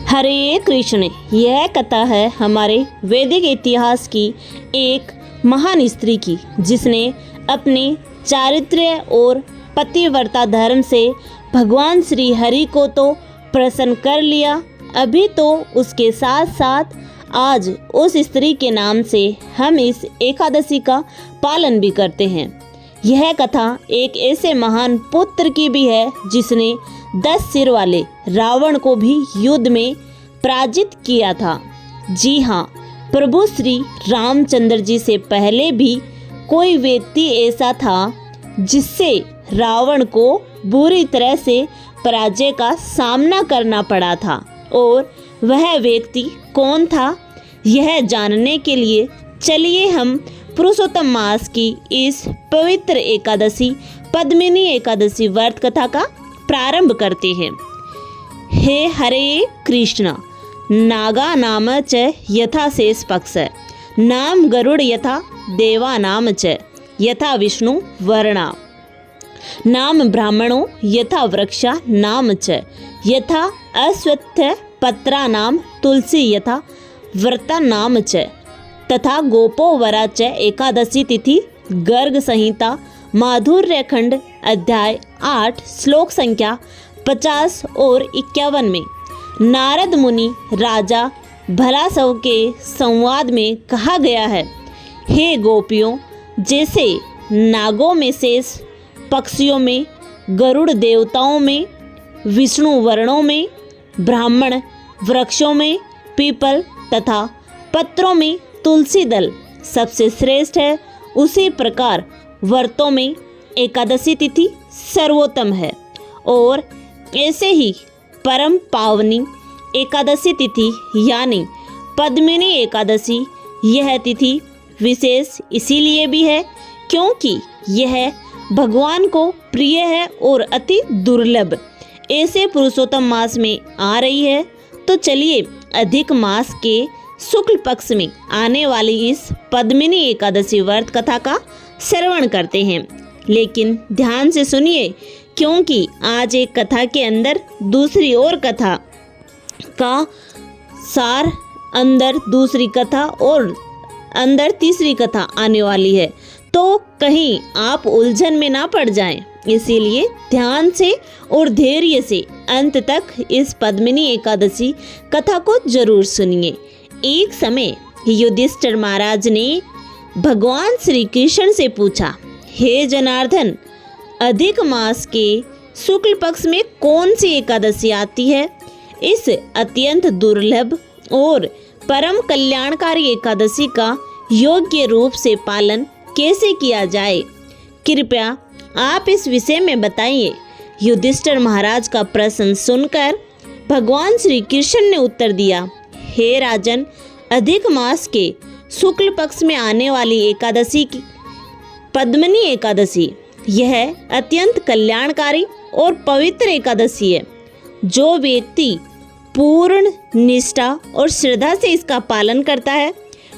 हरे कृष्ण। यह कथा है हमारे वैदिक इतिहास की एक महान स्त्री की, जिसने अपने चारित्र्य और पतिव्रता धर्म से भगवान श्री हरि को तो प्रसन्न कर लिया, अभी तो उसके साथ साथ आज उस स्त्री के नाम से हम इस एकादशी का पालन भी करते हैं। यह कथा एक ऐसे महान पुत्र की भी है जिसने 10 सिर वाले रावण को भी युद्ध में पराजित किया था। जी हाँ, प्रभु श्री रामचंद्र जी से पहले भी कोई व्यक्ति ऐसा था जिससे रावण को बुरी तरह से पराजय का सामना करना पड़ा था, और वह व्यक्ति कौन था, यह जानने के लिए चलिए हम पुरुषोत्तम मास की इस पवित्र एकादशी पद्मिनी एकादशी व्रत कथा का प्रारंभ करते हैं। हे हरे कृष्ण। नागा नाम च यथा शेष पक्ष, नाम गरुड़ यथा देवा नाम च यथा विष्णु वर्णा, नाम ब्राह्मणों यथा वृक्षा नाम च यथा अश्वत्थ पत्रा नाम तुलसी यथा व्रता नाम च तथा गोपो वरा च एकादशी तिथि गर्ग संहिता माधुर्य खंड अध्याय 8 श्लोक संख्या 50 और 51 में नारद मुनि राजा भलासव के संवाद में कहा गया है। हे गोपियों, जैसे नागों में शेष, पक्षियों में, गरुड़ देवताओं में, विष्णु वर्णों में, ब्राह्मण वृक्षों में, पीपल तथा पत्रों में तुलसी दल सबसे श्रेष्ठ है, उसी प्रकार व्रतों में एकादशी तिथि सर्वोत्तम है। और ऐसे ही परम पावनी एकादशी तिथि यानी पद्मिनी एकादशी, यह तिथि विशेष इसीलिए भी है क्योंकि यह भगवान को प्रिय है और अति दुर्लभ ऐसे पुरुषोत्तम मास में आ रही है। तो चलिए अधिक मास के शुक्ल पक्ष में आने वाली इस पद्मिनी एकादशी व्रत कथा का श्रवण करते हैं, लेकिन ध्यान से सुनिए क्योंकि आज एक कथा के अंदर दूसरी और कथा का सार, अंदर दूसरी कथा और अंदर तीसरी कथा आने वाली है, तो कहीं आप उलझन में ना पड़ जाएं। इसीलिए ध्यान से और धैर्य से अंत तक इस पद्मिनी एकादशी कथा को जरूर सुनिए। एक समय युधिष्ठिर महाराज ने भगवान श्री कृष्ण से पूछा, हे जनार्दन, अधिक मास के शुक्ल पक्ष में कौन सी एकादशी आती है? इस अत्यंत दुर्लभ और परम कल्याणकारी एकादशी का योग्य रूप से पालन कैसे किया जाए? कृपया आप इस विषय में बताइए। युधिष्ठिर महाराज का प्रश्न सुनकर भगवान श्री कृष्ण ने उत्तर दिया, हे राजन, अधिक मास के शुक्ल पक्ष में आने वाली एकादशी की पद्मिनी एकादशी, यह अत्यंत कल्याणकारी और पवित्र एकादशी है। जो व्यक्ति पूर्ण निष्ठा और श्रद्धा से इसका पालन करता है,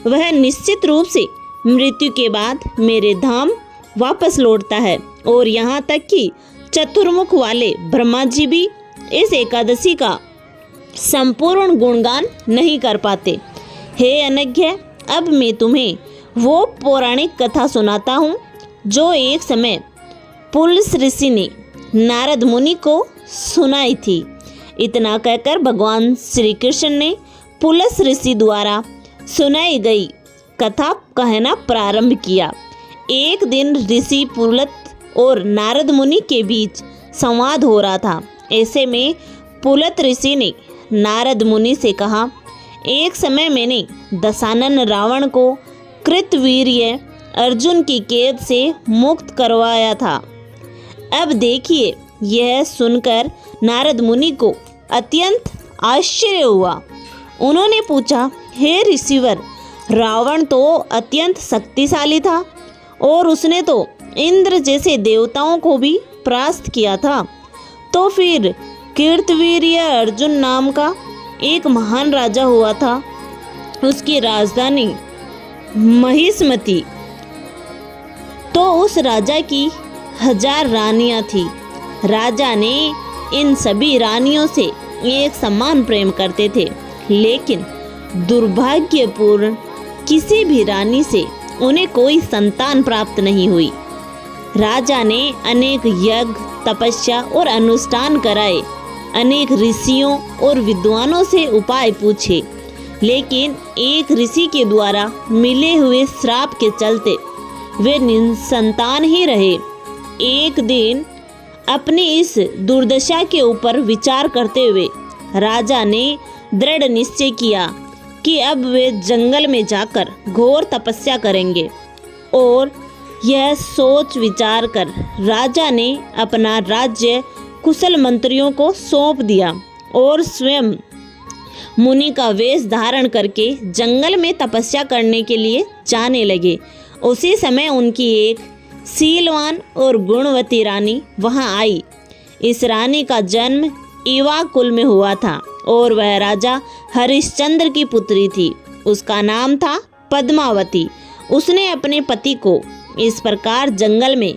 वह निश्चित रूप से मृत्यु के बाद मेरे धाम वापस लौटता है। और यहाँ तक कि चतुर्मुख वाले ब्रह्मा जी भी इस एकादशी का संपूर्ण गुणगान नहीं कर पाते। हे अनघ्य, अब मैं तुम्हें वो पौराणिक कथा सुनाता हूँ जो एक समय पुलस ऋषि ने नारद मुनि को सुनाई थी। इतना कहकर भगवान श्री कृष्ण ने पुलस ऋषि द्वारा सुनाई गई कथा कहना प्रारंभ किया। एक दिन ऋषि पुलत और नारद मुनि के बीच संवाद हो रहा था। ऐसे में पुलत ऋषि ने नारद मुनि से कहा, एक समय मैंने दशानन रावण को कृतवीर्य अर्जुन की कैद से मुक्त करवाया था। अब देखिए, यह सुनकर नारद मुनि को अत्यंत आश्चर्य हुआ। उन्होंने पूछा, हे ऋषिवर, रावण तो अत्यंत शक्तिशाली था और उसने तो इंद्र जैसे देवताओं को भी परास्त किया था, तो फिर कृतवीर्य अर्जुन नाम का एक महान राजा हुआ था। उसकी राजधानी महिष्मती, तो उस राजा की 1000 रानियां थी। राजा ने इन सभी रानियों से एक समान प्रेम करते थे, लेकिन दुर्भाग्यपूर्ण किसी भी रानी से उन्हें कोई संतान प्राप्त नहीं हुई। राजा ने अनेक यज्ञ, तपस्या और अनुष्ठान कराए, अनेक ऋषियों और विद्वानों से उपाय पूछे, लेकिन एक ऋषि के द्वारा मिले हुए श्राप के चलते वे निसंतान ही रहे। एक दिन अपनी इस दुर्दशा के ऊपर विचार करते हुए राजा ने दृढ़ निश्चय किया कि अब वे जंगल में जाकर घोर तपस्या करेंगे, और यह सोच विचार कर राजा ने अपना राज्य कुशल मंत्रियों को सौंप दिया और स्वयं मुनि का वेश धारण करके जंगल में तपस्या करने के लिए जाने लगे। उसी समय उनकी एक शीलवान और गुणवती रानी वहां आई। इस रानी का जन्म ईवा कुल में हुआ था और वह राजा हरिश्चंद्र की पुत्री थी। उसका नाम था पद्मावती। उसने अपने पति को इस प्रकार जंगल में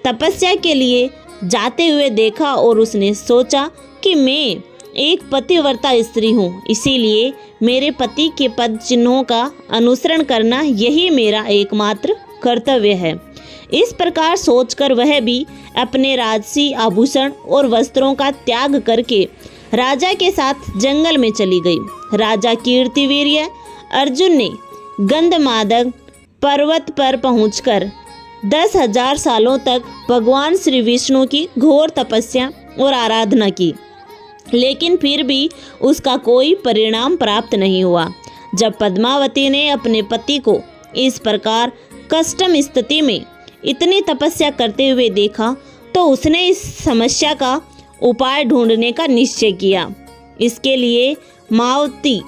तपस्या के लिए जाते हुए देखा और उसने सोचा कि मैं एक पतिव्रता स्त्री हूँ, इसीलिए मेरे पति के पद चिन्हों का अनुसरण करना यही मेरा एकमात्र कर्तव्य है। इस प्रकार सोचकर वह भी अपने राजसी आभूषण और वस्त्रों का त्याग करके राजा के साथ जंगल में चली गई। राजा कीर्तिवीर्य अर्जुन ने गंधमादक पर्वत पर पहुंचकर 10,000 सालों तक भगवान श्री विष्णु की घोर तपस्या और आराधना की, लेकिन फिर भी उसका कोई परिणाम प्राप्त नहीं हुआ। जब पद्मावती ने अपने पति को इस प्रकार कष्टम स्थिति में इतनी तपस्या करते हुए देखा तो उसने इस समस्या का उपाय ढूंढने का निश्चय किया। इसके लिए मावती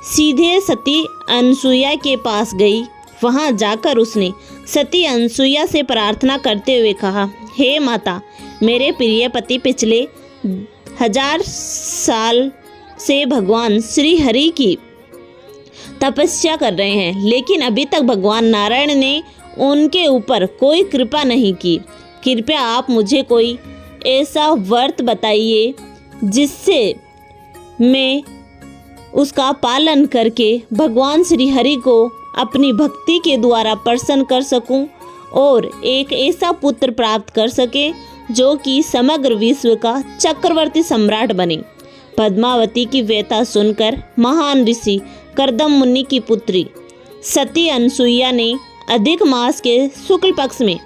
सीधे सती अनसुईया के पास गई। वहां जाकर उसने सती अनसुईया से प्रार्थना करते हुए कहा, हे माता, मेरे प्रिय पति पिछले 1000 साल से भगवान श्री हरि की तपस्या कर रहे हैं, लेकिन अभी तक भगवान नारायण ने उनके ऊपर कोई कृपा नहीं की। कृपया आप मुझे कोई ऐसा व्रत बताइए जिससे मैं उसका पालन करके भगवान श्री हरि को अपनी भक्ति के द्वारा प्रसन्न कर सकूं और एक ऐसा पुत्र प्राप्त कर सके जो कि समग्र विश्व का चक्रवर्ती सम्राट बने। पद्मावती की व्यथा सुनकर महान ऋषि कर्दम मुनि की पुत्री सती अनसुईया ने अधिक मास के शुक्ल पक्ष में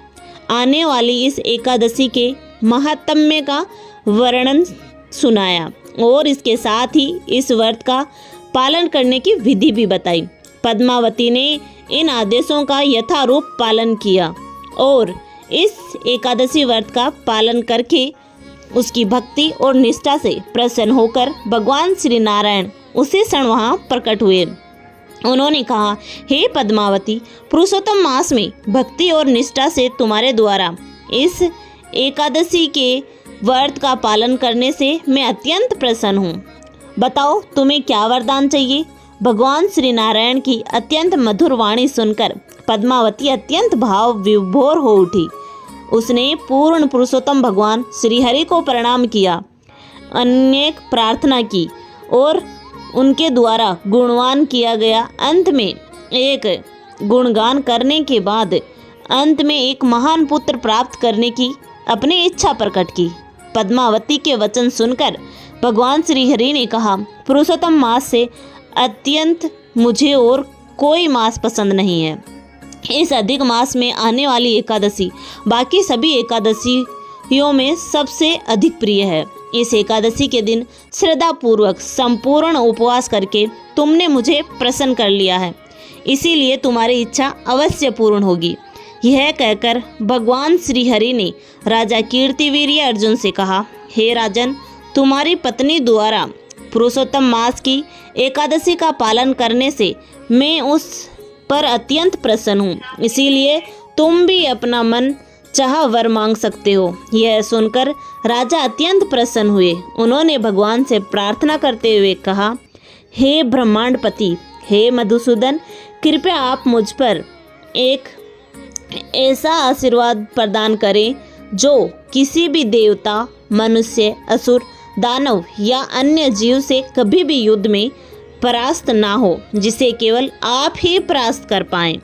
आने वाली इस एकादशी के महात्म्य का वर्णन सुनाया और इसके साथ ही इस व्रत का पालन करने की विधि भी बताई। पद्मावती ने इन आदेशों का यथारूप पालन किया और इस एकादशी व्रत का पालन करके उसकी भक्ति और निष्ठा से प्रसन्न होकर भगवान श्री नारायण उसी क्षण वहाँ प्रकट हुए। उन्होंने कहा, हे पद्मावती, पुरुषोत्तम मास में भक्ति और निष्ठा से तुम्हारे द्वारा इस एकादशी के व्रत का पालन करने से मैं अत्यंत प्रसन्न हूँ। बताओ तुम्हें क्या वरदान चाहिए। भगवान श्री नारायण की अत्यंत मधुर वाणी सुनकर पद्मावती अत्यंत भाव विभोर हो उठी। उसने पूर्ण पुरुषोत्तम भगवान श्री हरि को प्रणाम किया, अनेक प्रार्थना की और उनके द्वारा गुणवान किया गया। अंत में एक गुणगान करने के बाद अंत में एक महान पुत्र प्राप्त करने की अपनी इच्छा प्रकट की। पद्मावती के वचन सुनकर भगवान श्री हरि ने कहा, पुरुषोत्तम मास से अत्यंत मुझे और कोई मास पसंद नहीं है। इस अधिक मास में आने वाली एकादशी बाकी सभी एकादशियों में सबसे अधिक प्रिय है। इस एकादशी के दिन श्रद्धा पूर्वक संपूर्ण उपवास करके तुमने मुझे प्रसन्न कर लिया है, इसीलिए तुम्हारी इच्छा अवश्य पूर्ण होगी। यह कहकर भगवान श्री हरि ने राजा कीर्तिवीर्य अर्जुन से कहा, हे राजन, तुम्हारी पत्नी द्वारा पुरुषोत्तम मास की एकादशी का पालन करने से मैं उस पर अत्यंत प्रसन्न हूँ, इसीलिए तुम भी अपना मन चाह वर मांग सकते हो। यह सुनकर राजा अत्यंत प्रसन्न हुए। उन्होंने भगवान से प्रार्थना करते हुए कहा, हे ब्रह्मांडपति, हे मधुसूदन, कृपया आप मुझ पर एक ऐसा आशीर्वाद प्रदान करें जो किसी भी देवता, मनुष्य, असुर दानव या अन्य जीव से कभी भी युद्ध में परास्त ना हो, जिसे केवल आप ही परास्त कर पाएं।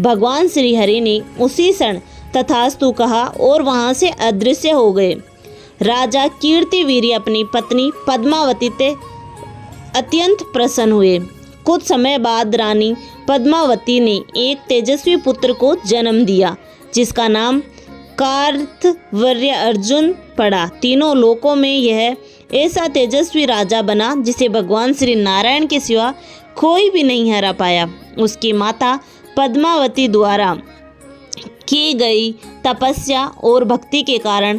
भगवान श्री हरि ने उसी क्षण तथास्तु कहा और वहां से अदृश्य हो गए। राजा कीर्तिवीर्य अपनी पत्नी पद्मावती से अत्यंत प्रसन्न हुए। कुछ समय बाद रानी पद्मावती ने एक तेजस्वी पुत्र को जन्म दिया, जिसका नाम कार्तवर्य अर्जुन पड़ा। तीनों लोकों में यह ऐसा तेजस्वी राजा बना जिसे भगवान श्री नारायण के सिवा कोई भी नहीं हरा पाया। उसकी माता पद्मावती द्वारा की गई तपस्या और भक्ति के कारण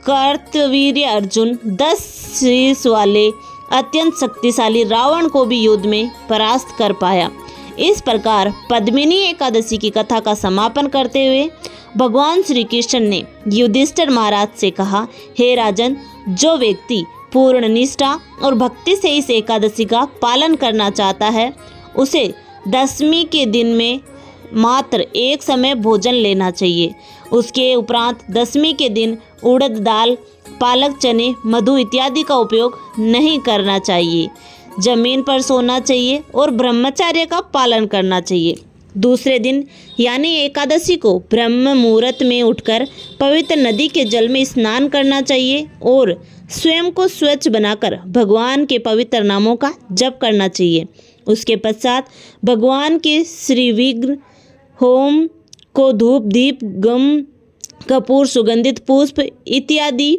कार्तवीर्य अर्जुन 10 शीश वाले अत्यंत शक्तिशाली रावण को भी युद्ध में परास्त कर पाया। इस प्रकार पद्मिनी एकादशी की कथा का समापन करते हुए भगवान श्री कृष्ण ने युधिष्ठिर महाराज से कहा, हे राजन, जो व्यक्ति पूर्ण निष्ठा और भक्ति से इस एकादशी का पालन करना चाहता है, उसे दशमी के दिन में मात्र एक समय भोजन लेना चाहिए। उसके उपरांत दशमी के दिन उड़द दाल, पालक, चने, मधु इत्यादि का उपयोग नहीं करना चाहिए। जमीन पर सोना चाहिए और ब्रह्मचर्य का पालन करना चाहिए। दूसरे दिन यानी एकादशी को ब्रह्म मुहूर्त में उठकर पवित्र नदी के जल में स्नान करना चाहिए और स्वयं को स्वच्छ बनाकर भगवान के पवित्र नामों का जप करना चाहिए। उसके पश्चात भगवान के श्री विग्रह होम को धूप, दीप, गम, कपूर, सुगंधित पुष्प इत्यादि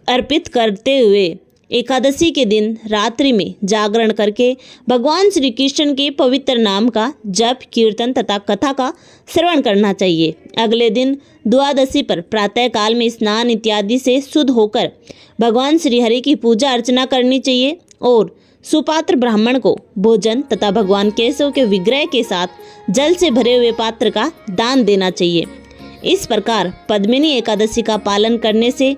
अर्पित करते हुए एकादशी के दिन रात्रि में जागरण करके भगवान श्री कृष्ण के पवित्र नाम का जप, कीर्तन तथा कथा का श्रवण करना चाहिए। अगले दिन द्वादशी पर प्रातः काल में स्नान इत्यादि से शुद्ध होकर भगवान श्री हरि की पूजा अर्चना करनी चाहिए और सुपात्र ब्राह्मण को भोजन तथा भगवान केशव के विग्रह के साथ जल से भरे हुए पात्र का दान देना चाहिए। इस प्रकार पद्मिनी एकादशी का पालन करने से